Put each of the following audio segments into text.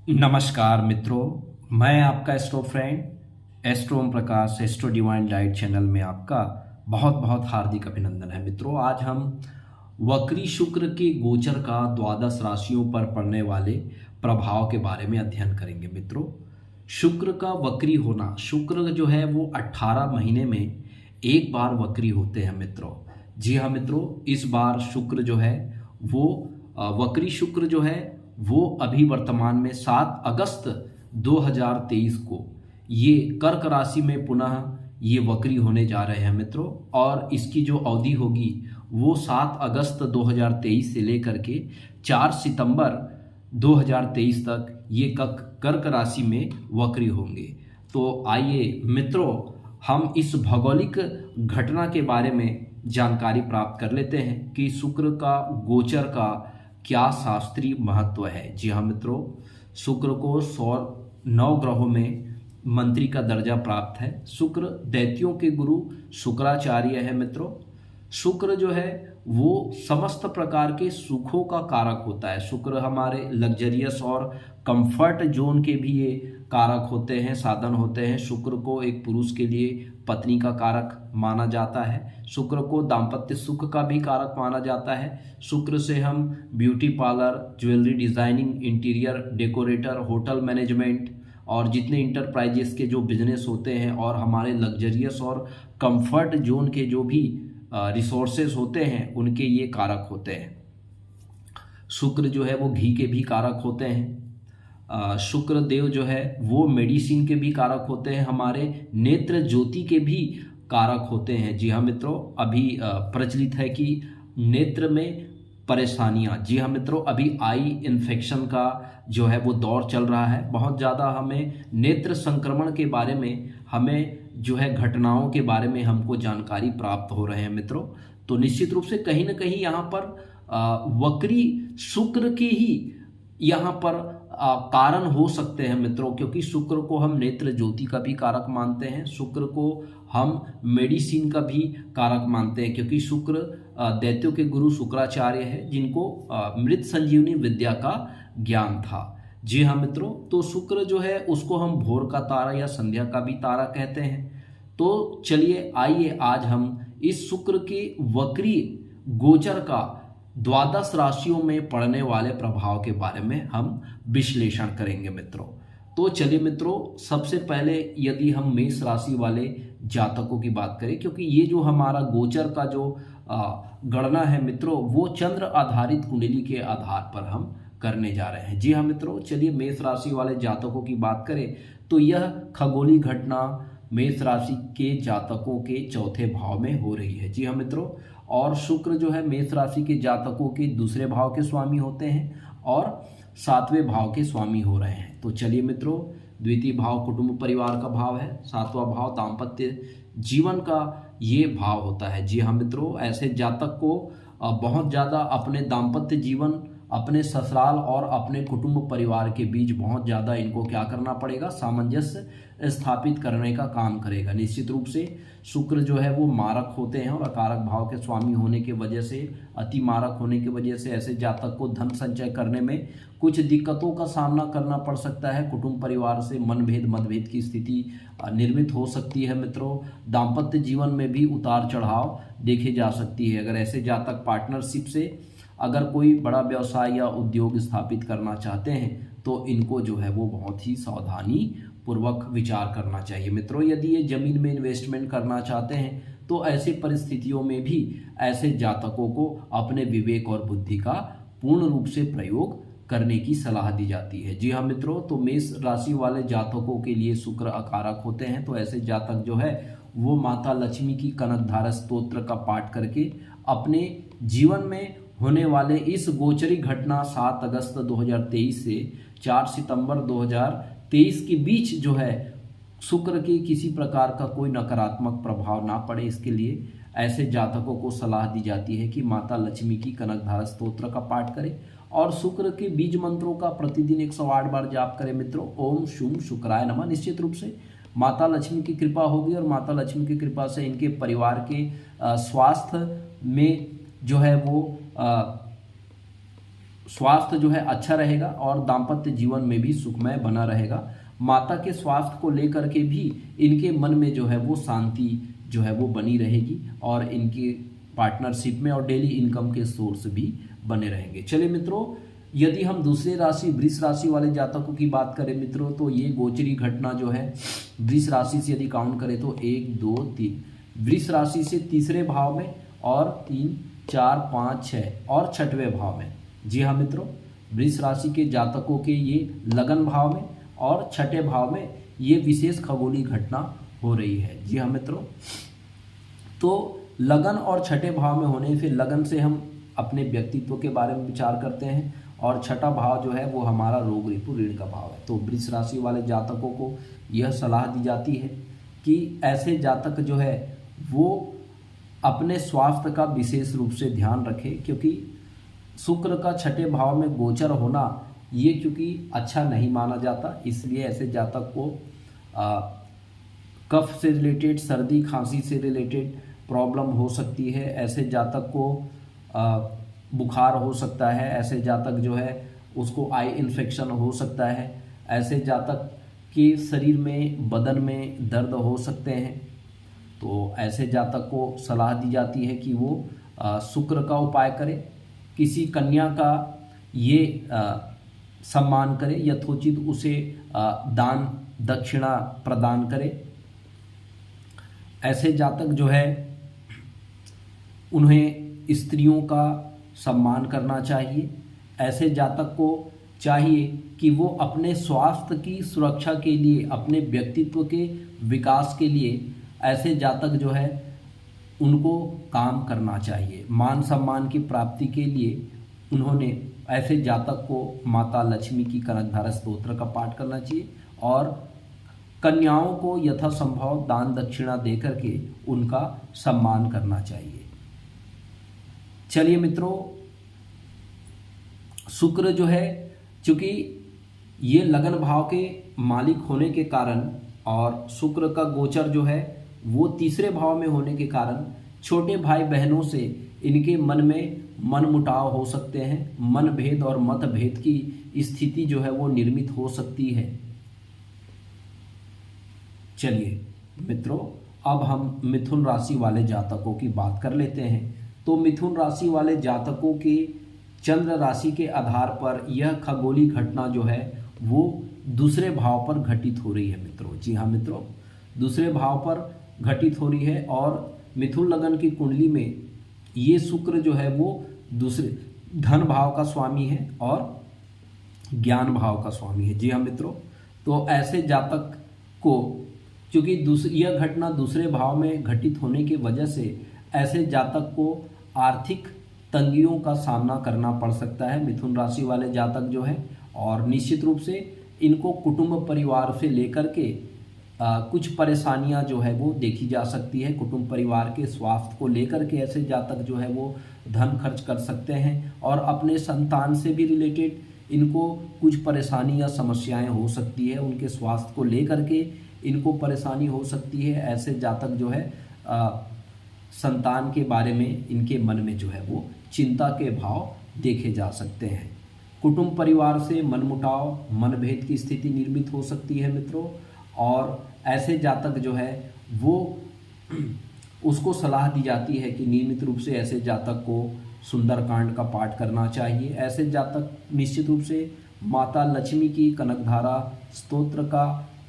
नमस्कार मित्रों, मैं आपका astro friend astro Om Prakash astro divine light channel में आपका बहुत बहुत हार्दिक अभिनंदन है। मित्रों, आज हम वक्री शुक्र के गोचर का द्वादश राशियों पर पड़ने वाले प्रभाव के बारे में अध्ययन करेंगे। मित्रों, शुक्र का वक्री होना, शुक्र जो है वो 18 महीने में एक बार वक्री होते हैं। मित्रों, जी हाँ मित्रों, इस बार शुक्र जो है वो वक्री शुक्र जो है वो अभी वर्तमान में 7 अगस्त 2023 को ये कर्क राशि में पुनः ये वक्री होने जा रहे हैं। मित्रों, और इसकी जो अवधि होगी वो 7 अगस्त 2023 से लेकर के 4 सितंबर 2023 तक ये कर्क राशि में वक्री होंगे। तो आइए मित्रों, हम इस भौगोलिक घटना के बारे में जानकारी प्राप्त कर लेते हैं कि शुक्र का गोचर का क्या शास्त्रीय महत्व है। जी हाँ मित्रों, शुक्र को सौर 9 ग्रहों में मंत्री का दर्जा प्राप्त है। शुक्र दैत्यों के गुरु शुक्राचार्य है। मित्रों, शुक्र जो है वो समस्त प्रकार के सुखों का कारक होता है। शुक्र हमारे लग्जरियस और कंफर्ट जोन के भी ये कारक होते हैं, साधन होते हैं। शुक्र को एक पुरुष के लिए पत्नी का कारक माना जाता है। शुक्र को दाम्पत्य सुख का भी कारक माना जाता है। शुक्र से हम beauty parlour, jewellery designing, interior decorator, hotel management और जितने इंटरप्राइजेस के जो बिजनेस होते हैं और हमारे लग्जरियस और कंफर्ट जोन के जो भी रिसोर्सेज होते हैं उनके ये कारक होते हैं। शुक्र जो है वो घी के भी कारक होते हैं। शुक्र देव जो है वो मेडिसिन के भी कारक होते हैं, हमारे नेत्र ज्योति के भी कारक होते हैं। जी हाँ मित्रों, अभी प्रचलित है कि नेत्र में परेशानियां, जी हाँ मित्रों, अभी आई इन्फेक्शन का जो है वो दौर चल रहा है। बहुत ज़्यादा हमें नेत्र संक्रमण के बारे में, हमें जो है घटनाओं के बारे में हमको जानकारी प्राप्त हो रहे हैं। मित्रों, तो निश्चित रूप से कहीं ना कहीं यहाँ पर वक्री शुक्र के ही यहाँ पर कारण हो सकते हैं। मित्रों, क्योंकि शुक्र को हम नेत्र ज्योति का भी कारक मानते हैं, शुक्र को हम मेडिसिन का भी कारक मानते हैं, क्योंकि शुक्र दैत्यों के गुरु शुक्राचार्य है जिनको मृत संजीवनी विद्या का ज्ञान था। जी हाँ मित्रों, तो शुक्र जो है उसको हम भोर का तारा या संध्या का भी तारा कहते हैं। तो चलिए आइए आज हम इस शुक्र के वक्री गोचर का द्वादश राशियों में पड़ने वाले प्रभाव के बारे में हम विश्लेषण करेंगे। मित्रों, तो चलिए मित्रों, सबसे पहले यदि हम मेष राशि वाले जातकों की बात करें, क्योंकि ये जो हमारा गोचर का जो गणना है मित्रों, वो चंद्र आधारित कुंडली के आधार पर हम करने जा रहे हैं। जी हाँ मित्रों, चलिए मेष राशि वाले जातकों की बात करें तो यह खगोलीय घटना मेष राशि के जातकों के चौथे भाव में हो रही है। जी हाँ मित्रों, और शुक्र जो है मेष राशि के जातकों के दूसरे भाव के स्वामी होते हैं और 7वें भाव के स्वामी हो रहे हैं। तो चलिए मित्रों, द्वितीय भाव कुटुंब परिवार का भाव है, 7वां भाव दाम्पत्य जीवन का ये भाव होता है। जी हाँ मित्रों, ऐसे जातक को बहुत ज़्यादा अपने दाम्पत्य जीवन, अपने ससुराल और अपने कुटुंब परिवार के बीच बहुत ज़्यादा इनको क्या करना पड़ेगा, सामंजस्य स्थापित करने का काम करेगा। निश्चित रूप से शुक्र जो है वो मारक होते हैं और अकारक भाव के स्वामी होने के वजह से, अति मारक होने की वजह से ऐसे जातक को धन संचय करने में कुछ दिक्कतों का सामना करना पड़ सकता है। कुटुंब परिवार से मनभेद मतभेद की स्थिति निर्मित हो सकती है। मित्रों, दाम्पत्य जीवन में भी उतार चढ़ाव देखे जा सकती है। अगर ऐसे जातक पार्टनरशिप से अगर कोई बड़ा व्यवसाय या उद्योग स्थापित करना चाहते हैं तो इनको जो है वो बहुत ही सावधानी पूर्वक विचार करना चाहिए। मित्रों, यदि ये जमीन में इन्वेस्टमेंट करना चाहते हैं तो ऐसे परिस्थितियों में भी ऐसे जातकों को अपने विवेक और बुद्धि का पूर्ण रूप से प्रयोग करने की सलाह दी जाती है। जी हाँ मित्रों, तो मेष राशि वाले जातकों के लिए शुक्र अकारक होते हैं। तो ऐसे जातक जो है वो माता लक्ष्मी की कनकधारा स्तोत्र का पाठ करके अपने जीवन में होने वाले इस गोचरी घटना 7 अगस्त 2023 से 4 सितंबर 2023 के बीच जो है शुक्र के किसी प्रकार का कोई नकारात्मक प्रभाव ना पड़े, इसके लिए ऐसे जातकों को सलाह दी जाती है कि माता लक्ष्मी की कनकधारा स्तोत्र का पाठ करें और शुक्र के बीज मंत्रों का प्रतिदिन 108 बार जाप करें। मित्रों, ओम शुम शुक्राय नमः। निश्चित रूप से माता लक्ष्मी की कृपा होगी और माता लक्ष्मी की कृपा से इनके परिवार के स्वास्थ्य में जो है वो स्वास्थ्य जो है अच्छा रहेगा और दाम्पत्य जीवन में भी सुखमय बना रहेगा। माता के स्वास्थ्य को लेकर के भी इनके मन में जो है वो शांति जो है वो बनी रहेगी और इनकी पार्टनरशिप में और डेली इनकम के सोर्स भी बने रहेंगे। चलिए मित्रों, यदि हम दूसरे राशि वृष राशि वाले जातकों की बात करें मित्रों, तो ये गोचरी घटना जो है वृष राशि से यदि काउंट करें तो 1 2 3, वृष राशि से तीसरे भाव में और 3 4 5 6 और छठवें भाव में। जी हाँ मित्रों, वृष राशि के जातकों के ये लगन भाव में और छठे भाव में ये विशेष खगोलीय घटना हो रही है। जी हाँ मित्रों, तो लगन और छठे भाव में होने, फिर लगन से हम अपने व्यक्तित्व के बारे में विचार करते हैं और छठा भाव जो है वो हमारा रोग रिपु ऋण का भाव है। तो वृष राशि वाले जातकों को यह सलाह दी जाती है कि ऐसे जातक जो है वो अपने स्वास्थ्य का विशेष रूप से ध्यान रखें, क्योंकि शुक्र का छठे भाव में गोचर होना ये क्योंकि अच्छा नहीं माना जाता, इसलिए ऐसे जातक को कफ से रिलेटेड, सर्दी खांसी से रिलेटेड प्रॉब्लम हो सकती है। ऐसे जातक को बुखार हो सकता है, ऐसे जातक जो है उसको आई इन्फेक्शन हो सकता है, ऐसे जातक के शरीर में बदन में दर्द हो सकते हैं। तो ऐसे जातक को सलाह दी जाती है कि वो शुक्र का उपाय करे, किसी कन्या का ये सम्मान करे, यथोचित उसे दान दक्षिणा प्रदान करे। ऐसे जातक जो है उन्हें स्त्रियों का सम्मान करना चाहिए। ऐसे जातक को चाहिए कि वो अपने स्वास्थ्य की सुरक्षा के लिए, अपने व्यक्तित्व के विकास के लिए ऐसे जातक जो है उनको काम करना चाहिए। मान सम्मान की प्राप्ति के लिए उन्होंने ऐसे जातक को माता लक्ष्मी की कनकधारा स्तोत्र का पाठ करना चाहिए और कन्याओं को यथासंभव दान दक्षिणा देकर के उनका सम्मान करना चाहिए। चलिए मित्रों, शुक्र जो है चूंकि ये लगन भाव के मालिक होने के कारण और शुक्र का गोचर जो है वो तीसरे भाव में होने के कारण छोटे भाई बहनों से इनके मन में मनमुटाव हो सकते हैं, मनभेद और मतभेद की स्थिति जो है वो निर्मित हो सकती है। चलिए मित्रों, अब हम मिथुन राशि वाले जातकों की बात कर लेते हैं। तो मिथुन राशि वाले जातकों के चंद्र राशि के आधार पर यह खगोलीय घटना जो है वो दूसरे भाव पर घटित हो रही है मित्रों। जी हाँ मित्रों, दूसरे भाव पर घटित हो रही है और मिथुन लगन की कुंडली में ये शुक्र जो है वो दूसरे धन भाव का स्वामी है और ज्ञान भाव का स्वामी है। जी हाँ मित्रों, तो ऐसे जातक को क्योंकि यह घटना दूसरे भाव में घटित होने की वजह से ऐसे जातक को आर्थिक तंगियों का सामना करना पड़ सकता है मिथुन राशि वाले जातक जो है। और निश्चित रूप से इनको कुटुंब परिवार से लेकर के कुछ परेशानियां जो है वो देखी जा सकती है। कुटुंब परिवार के स्वास्थ्य को लेकर के ऐसे जातक जो है वो धन खर्च कर सकते हैं और अपने संतान से भी रिलेटेड इनको कुछ परेशानी या समस्याएं हो सकती है। उनके स्वास्थ्य को लेकर के इनको परेशानी हो सकती है। ऐसे जातक जो है संतान के बारे में इनके मन में जो है वो चिंता के भाव देखे जा सकते हैं। कुटुंब परिवार से मनमुटाव, मनभेद की स्थिति निर्मित हो सकती है मित्रों। और ऐसे जातक जो है वो उसको सलाह दी जाती है कि नियमित रूप से ऐसे जातक को सुंदरकांड का पाठ करना चाहिए। ऐसे जातक निश्चित रूप से माता लक्ष्मी की कनकधारा स्तोत्र का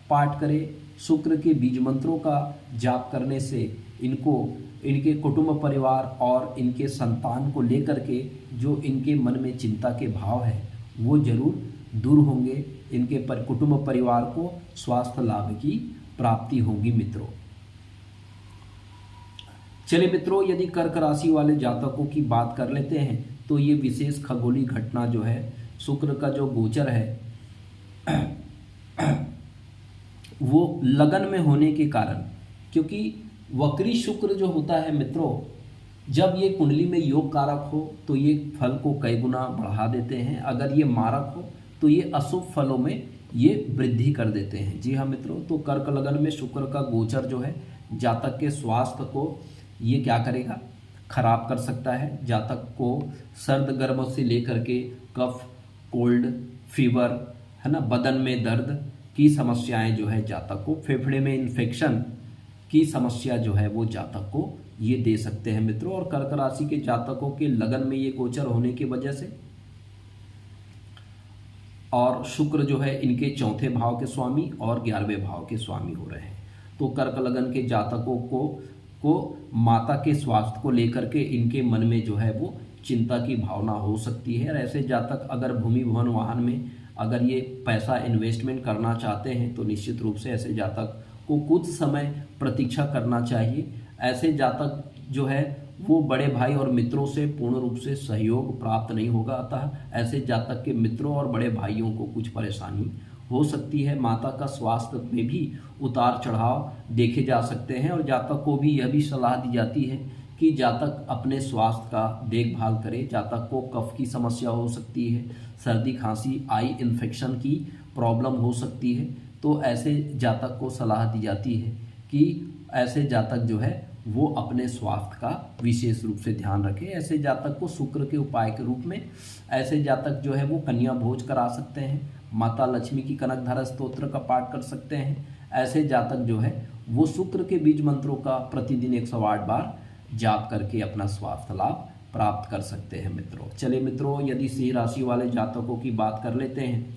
पाठ करें। शुक्र के बीज मंत्रों का जाप करने से इनको इनके कुटुंब परिवार और इनके संतान को लेकर के जो इनके मन में चिंता के भाव है वो जरूर दूर होंगे। इनके कुटुंब परिवार को स्वास्थ्य लाभ की प्राप्ति होगी मित्रों। चलिए मित्रों, यदि कर्क राशि वाले जातकों की बात कर लेते हैं तो ये विशेष खगोलीय घटना जो है शुक्र का जो गोचर है वो लगन में होने के कारण, क्योंकि वक्री शुक्र जो होता है मित्रों, जब ये कुंडली में योग कारक हो तो ये फल को कई गुना बढ़ा देते हैं। अगर ये मारक हो तो ये अशुभ फलों में ये वृद्धि कर देते हैं। जी हाँ मित्रों, तो कर्क लगन में शुक्र का गोचर जो है जातक के स्वास्थ्य को ये क्या करेगा, खराब कर सकता है। जातक को सर्द गर्म से लेकर के कफ, कोल्ड, फीवर, है ना, बदन में दर्द की समस्याएं जो है जातक को, फेफड़े में इन्फेक्शन की समस्या जो है वो जातक को ये दे सकते हैं मित्रों। और कर्क राशि के जातकों के लगन में ये गोचर होने की वजह से और शुक्र जो है इनके चौथे भाव के स्वामी और 11वें भाव के स्वामी हो रहे हैं, तो कर्क लगन के जातकों को माता के स्वास्थ्य को लेकर के इनके मन में जो है वो चिंता की भावना हो सकती है। और ऐसे जातक अगर भूमि भवन वाहन में अगर ये पैसा इन्वेस्टमेंट करना चाहते हैं तो निश्चित रूप से ऐसे जातक को कुछ समय प्रतीक्षा करना चाहिए। ऐसे जातक जो है वो बड़े भाई और मित्रों से पूर्ण रूप से सहयोग प्राप्त नहीं होगा, अतः ऐसे जातक के मित्रों और बड़े भाइयों को कुछ परेशानी हो सकती है। माता का स्वास्थ्य में भी उतार चढ़ाव देखे जा सकते हैं और जातक को भी यह भी सलाह दी जाती है कि जातक अपने स्वास्थ्य का देखभाल करे। जातक को कफ की समस्या हो सकती है, सर्दी खांसी, आई इन्फेक्शन की प्रॉब्लम हो सकती है, तो ऐसे जातक को सलाह दी जाती है कि ऐसे जातक जो है वो अपने स्वास्थ्य का विशेष रूप से ध्यान रखें। ऐसे जातक को शुक्र के उपाय के रूप में ऐसे जातक जो है वो कन्या भोज करा सकते हैं, माता लक्ष्मी की कनकधारा स्तोत्र का पाठ कर सकते हैं। ऐसे जातक जो है वो शुक्र के बीज मंत्रों का प्रतिदिन 108 बार जाप करके अपना स्वास्थ्य लाभ प्राप्त कर सकते हैं मित्रों। चलिए मित्रों, यदि सिंह राशि वाले जातकों की बात कर लेते हैं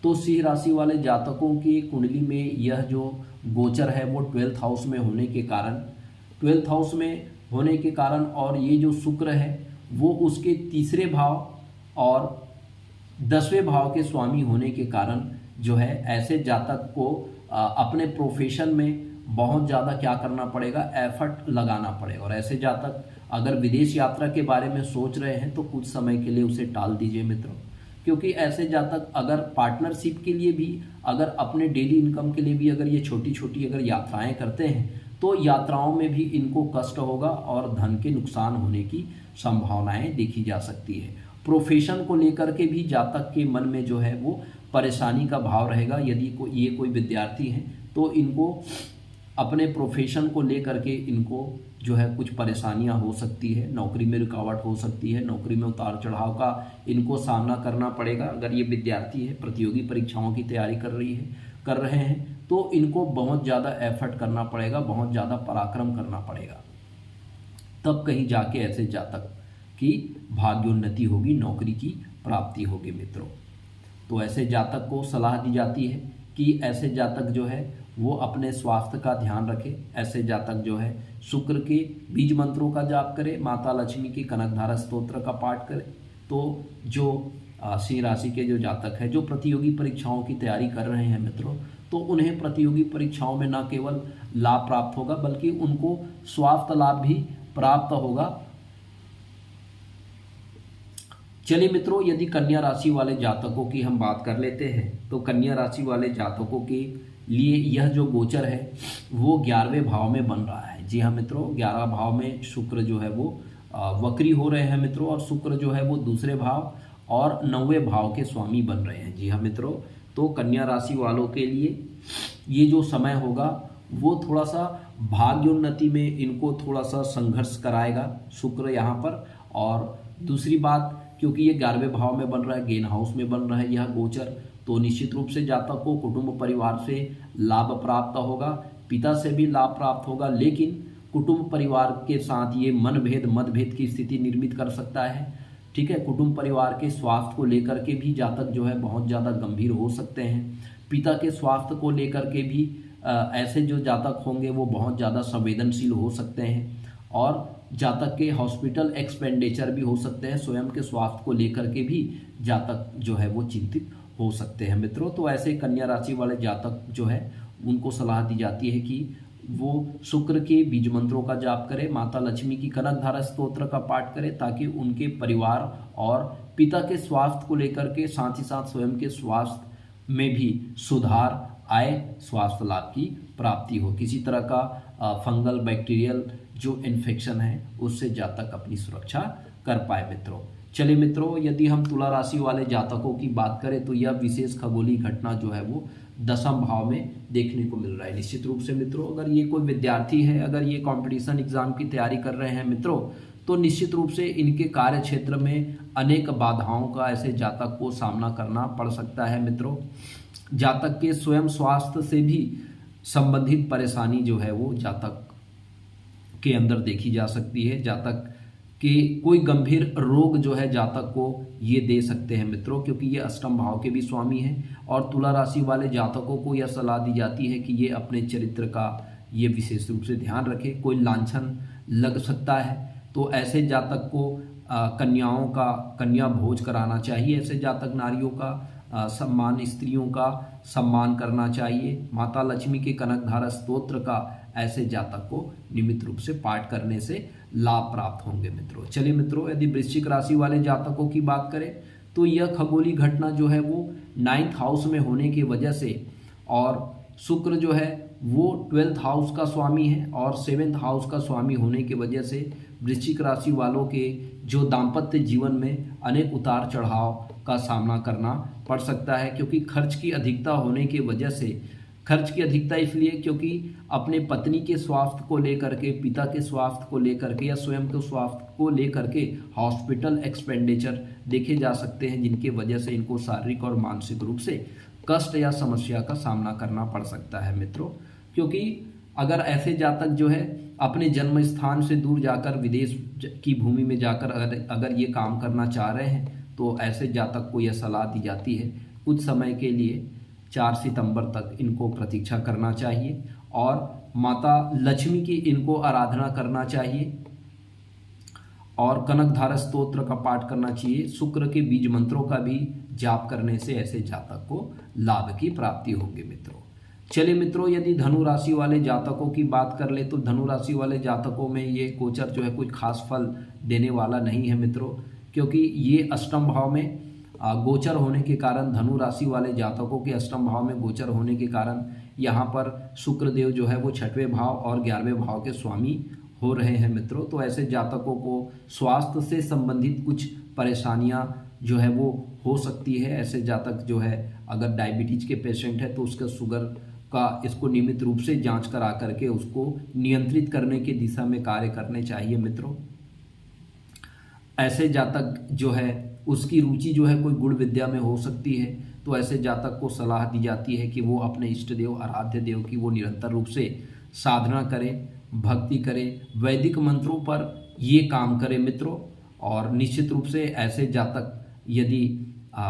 तो सिंह राशि वाले जातकों की कुंडली में यह जो गोचर है वो 12th हाउस में होने के कारण, 12th हाउस में होने के कारण और ये जो शुक्र है वो उसके तीसरे भाव और 10वें भाव के स्वामी होने के कारण जो है ऐसे जातक को अपने प्रोफेशन में बहुत ज़्यादा क्या करना पड़ेगा, एफर्ट लगाना पड़ेगा। और ऐसे जातक अगर विदेश यात्रा के बारे में सोच रहे हैं तो कुछ समय के लिए उसे टाल दीजिए मित्रों, क्योंकि ऐसे जातक अगर पार्टनरशिप के लिए भी, अगर अपने डेली इनकम के लिए भी अगर ये छोटी छोटी अगर यात्राएं करते हैं तो यात्राओं में भी इनको कष्ट होगा और धन के नुकसान होने की संभावनाएं देखी जा सकती है। प्रोफेशन को लेकर के भी जातक के मन में जो है वो परेशानी का भाव रहेगा। यदि ये कोई विद्यार्थी हैं तो इनको अपने प्रोफेशन को लेकर के इनको जो है कुछ परेशानियां हो सकती है, नौकरी में रुकावट हो सकती है, नौकरी में उतार चढ़ाव का इनको सामना करना पड़ेगा। अगर ये विद्यार्थी है, प्रतियोगी परीक्षाओं की तैयारी कर रहे हैं तो इनको बहुत ज़्यादा एफर्ट करना पड़ेगा, बहुत ज़्यादा पराक्रम करना पड़ेगा, तब कहीं जाके ऐसे जातक की भाग्योन्नति होगी, नौकरी की प्राप्ति होगी मित्रों। तो ऐसे जातक को सलाह दी जाती है कि ऐसे जातक जो है वो अपने स्वास्थ्य का ध्यान रखे। ऐसे जातक जो है शुक्र के बीज मंत्रों का जाप करे, माता लक्ष्मी की कनकधारा स्तोत्र का पाठ करे। तो जो सिंह राशि के जो जातक है जो प्रतियोगी परीक्षाओं की तैयारी कर रहे हैं मित्रों, तो उन्हें प्रतियोगी परीक्षाओं में न केवल लाभ प्राप्त होगा बल्कि उनको स्वास्थ्य लाभ भी प्राप्त होगा। चलिए मित्रों, यदि कन्या राशि वाले जातकों की हम बात कर लेते हैं तो कन्या राशि वाले जातकों के लिए यह जो गोचर है वो 11वें भाव में बन रहा है। जी हाँ मित्रों, 11 भाव में शुक्र जो है वो वक्री हो रहे हैं मित्रों, और शुक्र जो है वो दूसरे भाव और 9वें भाव के स्वामी बन रहे हैं। जी हाँ मित्रों, तो कन्या राशि वालों के लिए ये जो समय होगा वो थोड़ा सा भाग्योन्नति में इनको थोड़ा सा संघर्ष कराएगा शुक्र यहाँ पर। और दूसरी बात, क्योंकि ये 11वें भाव में बन रहा है, गेन हाउस में बन रहा है यह गोचर, तो निश्चित रूप से जातक को कुटुंब परिवार से लाभ प्राप्त होगा, पिता से भी लाभ प्राप्त होगा, लेकिन कुटुंब परिवार के साथ ये मतभेद की स्थिति निर्मित कर सकता है। ठीक है, कुटुंब परिवार के स्वास्थ्य को लेकर के भी जातक जो है बहुत ज़्यादा गंभीर हो सकते हैं। पिता के स्वास्थ्य को लेकर के भी ऐसे जो जातक होंगे वो बहुत ज़्यादा संवेदनशील हो सकते हैं, और जातक के हॉस्पिटल एक्सपेंडिचर भी हो सकते हैं। स्वयं के स्वास्थ्य को लेकर के भी जातक जो है वो चिंतित हो सकते हैं मित्रों। तो ऐसे कन्या राशि वाले जातक जो है उनको सलाह दी जाती है कि वो शुक्र के बीज मंत्रों का जाप करें, माता लक्ष्मी की कनकधारा स्तोत्र का पाठ करें, ताकि उनके परिवार और पिता के स्वास्थ्य को लेकर के साथ ही साथ स्वयं के स्वास्थ्य में भी सुधार आए, स्वास्थ्य लाभ की प्राप्ति हो। किसी तरह का फंगल बैक्टीरियल जो इन्फेक्शन है उससे जातक अपनी सुरक्षा कर पाए मित्रों। चलिए मित्रों, यदि हम तुला राशि वाले जातकों की बात करें तो यह विशेष खगोलीय घटना जो है वो 10वें भाव में देखने को मिल रहा है। निश्चित रूप से मित्रों, अगर ये कोई विद्यार्थी है, अगर ये कंपटीशन एग्जाम की तैयारी कर रहे हैं मित्रों, तो निश्चित रूप से इनके कार्य क्षेत्र में अनेक बाधाओं का ऐसे जातक को सामना करना पड़ सकता है मित्रों। जातक के स्वयं स्वास्थ्य से भी संबंधित परेशानी जो है वो जातक के अंदर देखी जा सकती है। जातक के कोई गंभीर रोग जो है जातक को ये दे सकते हैं मित्रों, क्योंकि ये अष्टम भाव के भी स्वामी हैं। और तुला राशि वाले जातकों को यह सलाह दी जाती है कि ये अपने चरित्र का ये विशेष रूप से ध्यान रखें। कोई लांछन लग सकता है तो ऐसे जातक को कन्याओं का कन्या भोज कराना चाहिए। ऐसे जातक नारियों का सम्मान, स्त्रियों का सम्मान करना चाहिए। माता लक्ष्मी के कनकधारा स्तोत्र का ऐसे जातक को नियमित रूप से पाठ करने से लाभ प्राप्त होंगे मित्रों। चलिए मित्रों, यदि वृश्चिक राशि वाले जातकों की बात करें तो यह खगोलीय घटना जो है वो 9th हाउस में होने की वजह से, और शुक्र जो है वो 12th हाउस का स्वामी है और 7th हाउस का स्वामी होने की वजह से वृश्चिक राशि वालों के जो दाम्पत्य जीवन में अनेक उतार चढ़ाव का सामना करना पड़ सकता है। क्योंकि खर्च की अधिकता होने की वजह से, खर्च की अधिकता इसलिए क्योंकि अपने पत्नी के स्वास्थ्य को लेकर के, पिता के स्वास्थ्य को लेकर के या स्वयं के स्वास्थ्य को लेकर के हॉस्पिटल एक्सपेंडिचर देखे जा सकते हैं, जिनके वजह से इनको शारीरिक और मानसिक रूप से कष्ट या समस्या का सामना करना पड़ सकता है मित्रों। क्योंकि अगर ऐसे जातक जो है अपने जन्म स्थान से दूर जाकर विदेश की भूमि में जाकर अगर ये काम करना चाह रहे हैं तो ऐसे जातक को यह सलाह दी जाती है कुछ समय के लिए 4 सितंबर तक इनको प्रतीक्षा करना चाहिए और माता लक्ष्मी की इनको आराधना करना चाहिए और कनकधारा स्तोत्र का पाठ करना चाहिए। शुक्र के बीज मंत्रों का भी जाप करने से ऐसे जातक को लाभ की प्राप्ति होगी मित्रों। चलिए मित्रों, यदि धनु राशि वाले जातकों की बात कर ले तो धनु राशि वाले जातकों में ये गोचर जो है कुछ खास फल देने वाला नहीं है मित्रों, क्योंकि ये अष्टम भाव में गोचर होने के कारण, धनु राशि वाले जातकों के अष्टम भाव में गोचर होने के कारण यहाँ पर शुक्रदेव जो है वो 6वें भाव और 11वें भाव के स्वामी हो रहे हैं मित्रों। तो ऐसे जातकों को स्वास्थ्य से संबंधित कुछ परेशानियाँ जो है वो हो सकती है। ऐसे जातक जो है अगर डायबिटीज के पेशेंट है तो उसका शुगर का इसको नियमित रूप से जांच करा करके उसको नियंत्रित करने की दिशा में कार्य करने चाहिए मित्रों। ऐसे जातक जो है उसकी रुचि जो है कोई गुण विद्या में हो सकती है, तो ऐसे जातक को सलाह दी जाती है कि वो अपने इष्ट देव, आराध्य देव की वो निरंतर रूप से साधना करे, भक्ति करे, वैदिक मंत्रों पर ये काम करे मित्रों। और निश्चित रूप से ऐसे जातक यदि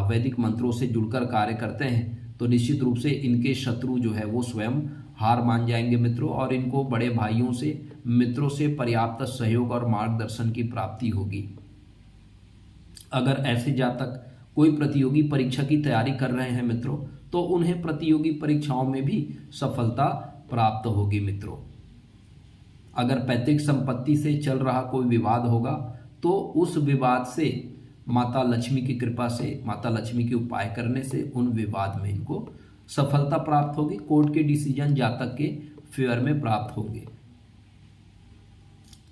वैदिक मंत्रों से जुड़कर कार्य करते हैं तो निश्चित रूप से इनके शत्रु जो है वो स्वयं हार मान जाएंगे मित्रों और इनको बड़े भाइयों से, मित्रों से पर्याप्त सहयोग और मार्गदर्शन की प्राप्ति होगी। अगर ऐसे जातक कोई प्रतियोगी परीक्षा की तैयारी कर रहे हैं मित्रों तो उन्हें प्रतियोगी परीक्षाओं में भी सफलता प्राप्त होगी मित्रों। अगर पैतृक संपत्ति से चल रहा कोई विवाद होगा तो उस विवाद से माता लक्ष्मी की कृपा से, माता लक्ष्मी के उपाय करने से उन विवाद में इनको सफलता प्राप्त होगी। कोर्ट के डिसीजन जातक के फेवर में प्राप्त होंगे।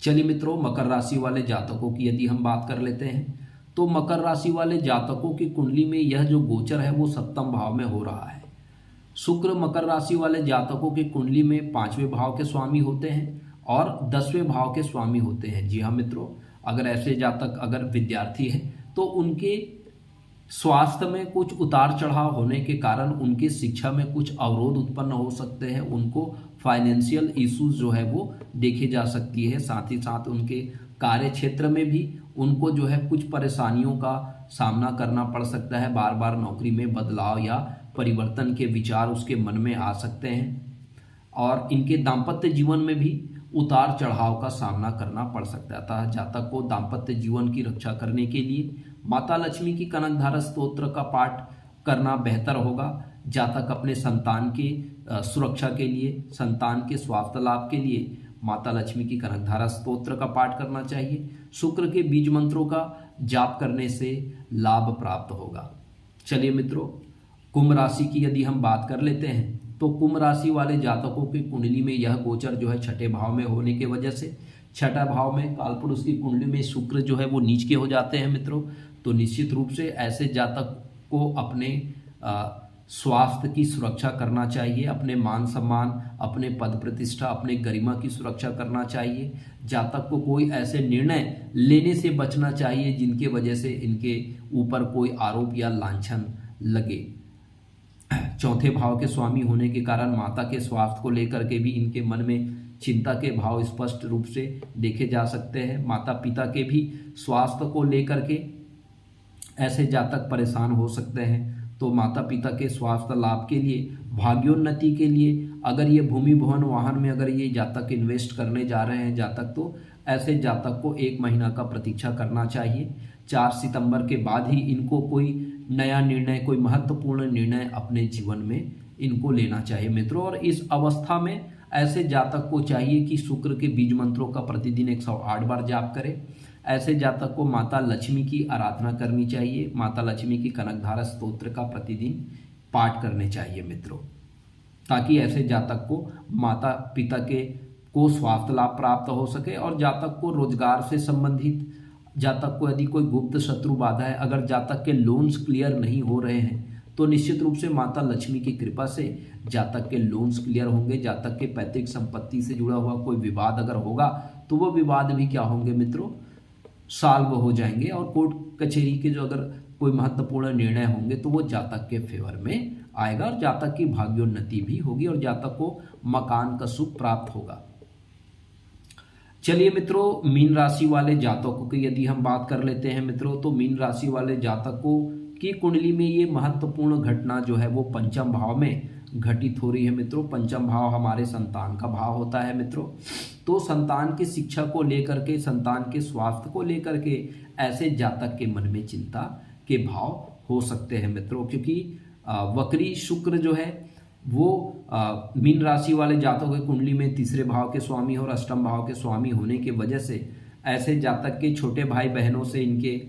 चलिए मित्रों, मकर राशि वाले जातकों की यदि हम बात कर लेते हैं तो मकर राशि वाले जातकों की कुंडली में यह जो गोचर है वो 7वें भाव में हो रहा है। शुक्र मकर राशि वाले जातकों की कुंडली में 5वें भाव के स्वामी होते हैं और 10वें भाव के स्वामी होते हैं। जी हाँ मित्रों, अगर ऐसे जातक अगर विद्यार्थी है तो उनके स्वास्थ्य में कुछ उतार चढ़ाव होने के कारण उनकी शिक्षा में कुछ अवरोध उत्पन्न हो सकते हैं। उनको फाइनेंशियल इश्यूज जो है वो देखे जा सकती है। साथ ही साथ उनके कार्य क्षेत्र में भी उनको जो है कुछ परेशानियों का सामना करना पड़ सकता है। बार बार नौकरी में बदलाव या परिवर्तन के विचार उसके मन में आ सकते हैं और इनके दाम्पत्य जीवन में भी उतार चढ़ाव का सामना करना पड़ सकता है। अतः जातक को दाम्पत्य जीवन की रक्षा करने के लिए माता लक्ष्मी की कनकधारा स्तोत्र का पाठ करना बेहतर होगा। जातक अपने संतान के सुरक्षा के लिए, संतान के स्वास्थ्य लाभ के लिए माता लक्ष्मी की कनकधारा स्तोत्र का पाठ करना चाहिए। शुक्र के बीज मंत्रों का जाप करने से लाभ प्राप्त होगा। चलिए मित्रों, कुंभ राशि की यदि हम बात कर लेते हैं तो कुंभ राशि वाले जातकों की कुंडली में यह गोचर जो है 6ठे भाव में होने की वजह से, 6ठा भाव में कालपुरुष की कुंडली में शुक्र जो है वो नीच के हो जाते हैं मित्रों। तो निश्चित रूप से ऐसे जातक को अपने स्वास्थ्य की सुरक्षा करना चाहिए, अपने मान सम्मान, अपने पद प्रतिष्ठा, अपने गरिमा की सुरक्षा करना चाहिए। जातक को कोई ऐसे निर्णय लेने से बचना चाहिए जिनके वजह से इनके ऊपर कोई आरोप या लांछन लगे। चौथे भाव के स्वामी होने के कारण माता के स्वास्थ्य को लेकर के भी इनके मन में चिंता के भाव स्पष्ट रूप से देखे जा सकते हैं। माता पिता के भी स्वास्थ्य को लेकर के ऐसे जातक परेशान हो सकते हैं। तो माता पिता के स्वास्थ्य लाभ के लिए, भाग्योन्नति के लिए अगर ये भूमि भवन वाहन में अगर ये जातक इन्वेस्ट करने जा रहे हैं जातक, तो ऐसे जातक को 1 महीना का प्रतीक्षा करना चाहिए। 4 सितंबर के बाद ही इनको कोई नया निर्णय, कोई महत्वपूर्ण निर्णय अपने जीवन में इनको लेना चाहिए मित्रों। और इस अवस्था में ऐसे जातक को चाहिए कि शुक्र के बीज मंत्रों का प्रतिदिन 108 बार जाप करें। ऐसे जातक को माता लक्ष्मी की आराधना करनी चाहिए। माता लक्ष्मी की कनकधारा स्तोत्र का प्रतिदिन पाठ करने चाहिए मित्रों, ताकि ऐसे जातक को माता पिता के को स्वास्थ्य लाभ प्राप्त हो सके। और जातक को रोजगार से संबंधित, जातक को यदि कोई गुप्त शत्रु बाधा है, अगर जातक के लोन्स क्लियर नहीं हो रहे हैं तो निश्चित रूप से माता लक्ष्मी की कृपा से जातक के लोन्स क्लियर होंगे। जातक के पैतृक संपत्ति से जुड़ा हुआ कोई विवाद अगर होगा तो वो विवाद भी क्या होंगे मित्रों, सॉल्व हो जाएंगे। और कोर्ट कचहरी के जो अगर कोई महत्वपूर्ण निर्णय होंगे तो वो जातक के फेवर में आएगा और जातक की भाग्योन्नति भी होगी और जातक को मकान का सुख प्राप्त होगा। चलिए मित्रों, मीन राशि वाले जातकों की यदि हम बात कर लेते हैं मित्रों, तो मीन राशि वाले जातकों की कुंडली में ये महत्वपूर्ण घटना जो है वो पंचम भाव में घटित हो रही है मित्रों। पंचम भाव हमारे संतान का भाव होता है मित्रों। तो संतान की शिक्षा को लेकर के, संतान के स्वास्थ्य को लेकर के ऐसे जातक के मन में चिंता के भाव हो सकते हैं मित्रों, क्योंकि वक्री शुक्र जो है वो मीन राशि वाले जातकों की कुंडली में 3रे भाव के स्वामी और अष्टम भाव के स्वामी होने की वजह से ऐसे जातक के छोटे भाई बहनों से इनके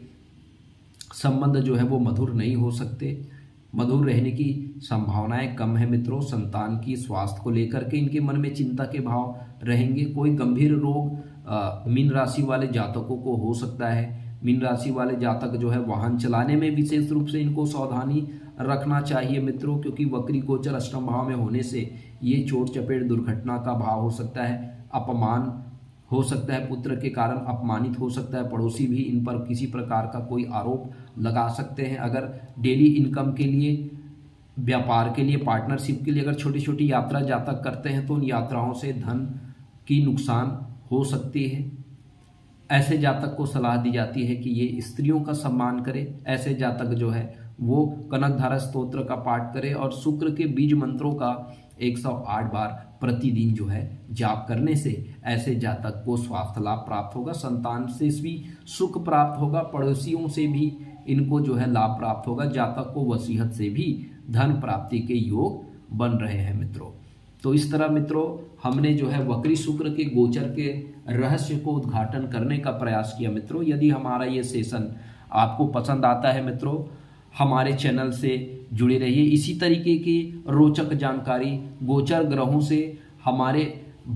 संबंध जो है वो मधुर नहीं हो सकते। मधुर रहने की संभावनाएं कम है मित्रों। संतान की स्वास्थ्य को लेकर के इनके मन में चिंता के भाव रहेंगे। कोई गंभीर रोग मीन राशि वाले जातकों को हो सकता है। मीन राशि वाले जातक जो है वाहन चलाने में विशेष रूप से इनको सावधानी रखना चाहिए मित्रों, क्योंकि वक्री गोचर अष्टम भाव में होने से ये चोट चपेट दुर्घटना का भाव हो सकता है। अपमान हो सकता है, पुत्र के कारण अपमानित हो सकता है। पड़ोसी भी इन पर किसी प्रकार का कोई आरोप लगा सकते हैं। अगर डेली इनकम के लिए, व्यापार के लिए, पार्टनरशिप के लिए अगर छोटी छोटी यात्रा जातक करते हैं तो उन यात्राओं से धन की नुकसान हो सकती है। ऐसे जातक को सलाह दी जाती है कि ये स्त्रियों का सम्मान करे। ऐसे जातक जो है वो कनकधारा स्तोत्र का पाठ करे और शुक्र के बीज मंत्रों का 108 बार प्रतिदिन जो है जाप करने से ऐसे जातक को स्वास्थ्य लाभ प्राप्त होगा। संतान से भी सुख प्राप्त होगा। पड़ोसियों से भी इनको जो है लाभ प्राप्त होगा। जातक को वसीयत से भी धन प्राप्ति के योग बन रहे हैं मित्रों। तो इस तरह मित्रों हमने जो है वक्री शुक्र के गोचर के रहस्य को उद्घाटन करने का प्रयास किया मित्रों। यदि हमारा ये सेशन आपको पसंद आता है मित्रों, हमारे चैनल से जुड़े रहिए। इसी तरीके की रोचक जानकारी गोचर ग्रहों से हमारे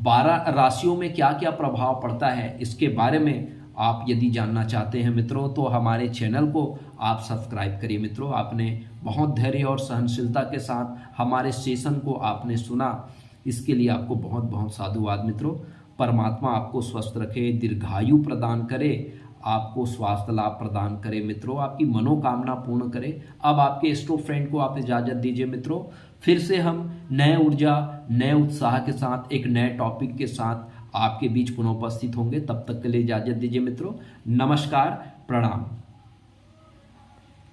12 राशियों में क्या क्या प्रभाव पड़ता है इसके बारे में आप यदि जानना चाहते हैं मित्रों तो हमारे चैनल को आप सब्सक्राइब करिए मित्रों। आपने बहुत धैर्य और सहनशीलता के साथ हमारे सेशन को आपने सुना, इसके लिए आपको बहुत बहुत साधुवाद मित्रों। परमात्मा आपको स्वस्थ रखे, दीर्घायु प्रदान करे, आपको स्वास्थ्य लाभ प्रदान करे मित्रों, आपकी मनोकामना पूर्ण करे। अब आपके एस्ट्रो फ्रेंड को आप इजाजत दीजिए मित्रों। फिर से हम नए ऊर्जा, नए उत्साह के साथ एक नए टॉपिक के साथ आपके बीच पुनः उपस्थित होंगे। तब तक के लिए इजाजत दीजिए मित्रों। नमस्कार, प्रणाम।